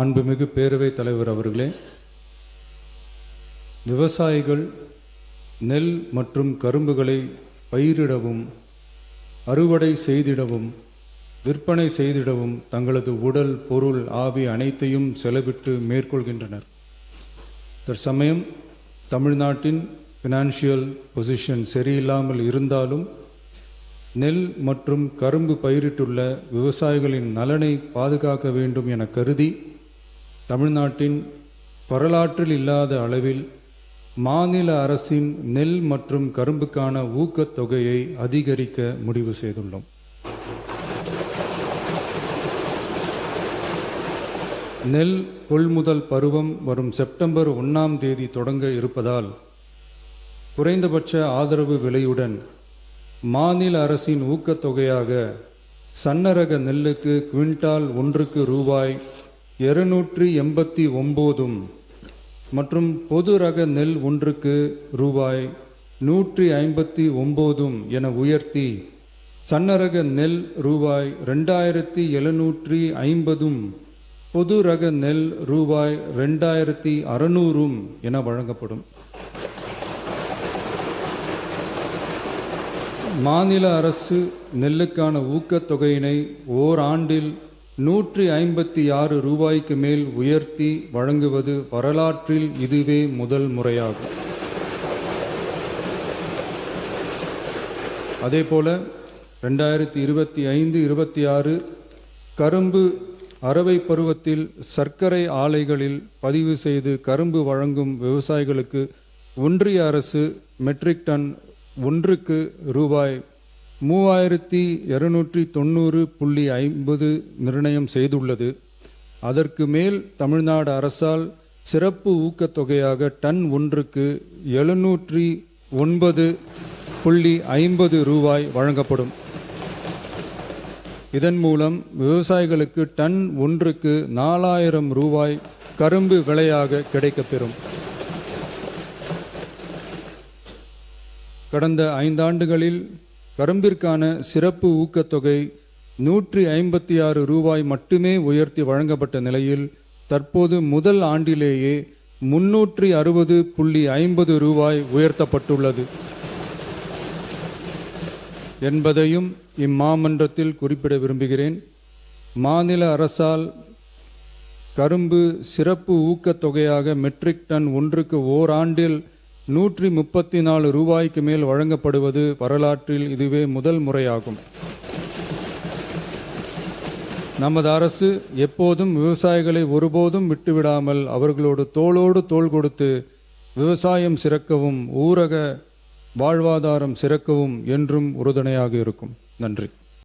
அன்புமிகு பேரவைத் தலைவர் அவர்களே, விவசாயிகள் நெல் மற்றும் கரும்புகளை பயிரிடவும், அறுவடை செய்திடவும், விற்பனை செய்திடவும் தங்களது உடல், பொருள், ஆவி அனைத்தையும் செலவிட்டு மேற்கொள்கின்றனர். தற்சமயம் தமிழ்நாட்டின் ஃபினான்ஷியல் பொசிஷன் சரியில்லாமல் இருந்தாலும் நெல் மற்றும் கரும்பு பயிரிட்டுள்ள விவசாயிகளின் நலனை பாதுகாக்க வேண்டும் என கருதி தமிழ்நாட்டின் வரலாற்றில் இல்லாத அளவில் மாநில அரசின் நெல் மற்றும் கரும்புக்கான ஊக்கத்தொகையை அதிகரிக்க முடிவு செய்துள்ளோம். நெல் கொள்முதல் பருவம் வரும் செப்டம்பர் 1ஆம் தேதி தொடங்க இருப்பதால் குறைந்தபட்ச ஆதரவு விலையுடன் மாநில அரசின் ஊக்கத்தொகையாக சன்னரக நெல்லுக்கு குவிண்டால் ஒன்றுக்கு ரூபாய் 289 மற்றும் பொது ரக நெல் ஒன்றுக்கு ரூபாய் 159 என உயர்த்தி சன்னரக நெல் ரூபாய் 2750 பொது ரக நெல் ரூபாய் 2600 என வழங்கப்படும். மாநில அரசு நெல்லுக்கான ஊக்கத்தொகையினை ஓராண்டில் 156 ரூபாய்க்கு மேல் உயர்த்தி வழங்குவது வரலாற்றில் இதுவே முதல் முறையாகும். அதேபோல 2025-26 கரும்பு அரவை பருவத்தில் சர்க்கரை ஆலைகளில் பதிவு செய்து கரும்பு வழங்கும் விவசாயிகளுக்கு ஒன்றிய அரசு மெட்ரிக் டன் ஒன்றுக்கு ரூபாய் 3290.50 நிர்ணயம் செய்துள்ளது. அதற்கு மேல் தமிழ்நாடு அரசால் சிறப்பு ஊக்கத்தொகையாக டன் ஒன்றுக்கு 709.50 ரூபாய் வழங்கப்படும். இதன் மூலம் விவசாயிகளுக்கு டன் ஒன்றுக்கு 4000 ரூபாய் கரும்பு விலையாக கிடைக்கப்பெறும். கடந்த 5 ஆண்டுகளில் கரும்பிற்கான சிறப்பு ஊக்கத்தொகை 156 ரூபாய் மட்டுமே உயர்த்தி வழங்கப்பட்ட நிலையில் தற்போது முதல் ஆண்டிலேயே 360.50 ரூபாய் உயர்த்தப்பட்டுள்ளது என்பதையும் இம்மாமன்றத்தில் குறிப்பிட விரும்புகிறேன். மாநில அரசால் கரும்பு சிறப்பு ஊக்கத்தொகையாக மெட்ரிக் டன் ஒன்றுக்கு ஓராண்டில் 134 ரூபாய்க்கு மேல் வழங்கப்படுவது வரலாற்றில் இதுவே முதல் முறையாகும். நமது அரசு எப்போதும் விவசாயிகளை ஒருபோதும் விட்டுவிடாமல் அவர்களோடு தோளோடு தோள் கொடுத்து விவசாயம் சிறக்கவும் ஊரக வாழ்வாதாரம் சிறக்கவும் என்றும் உறுதுணையாக இருக்கும். நன்றி.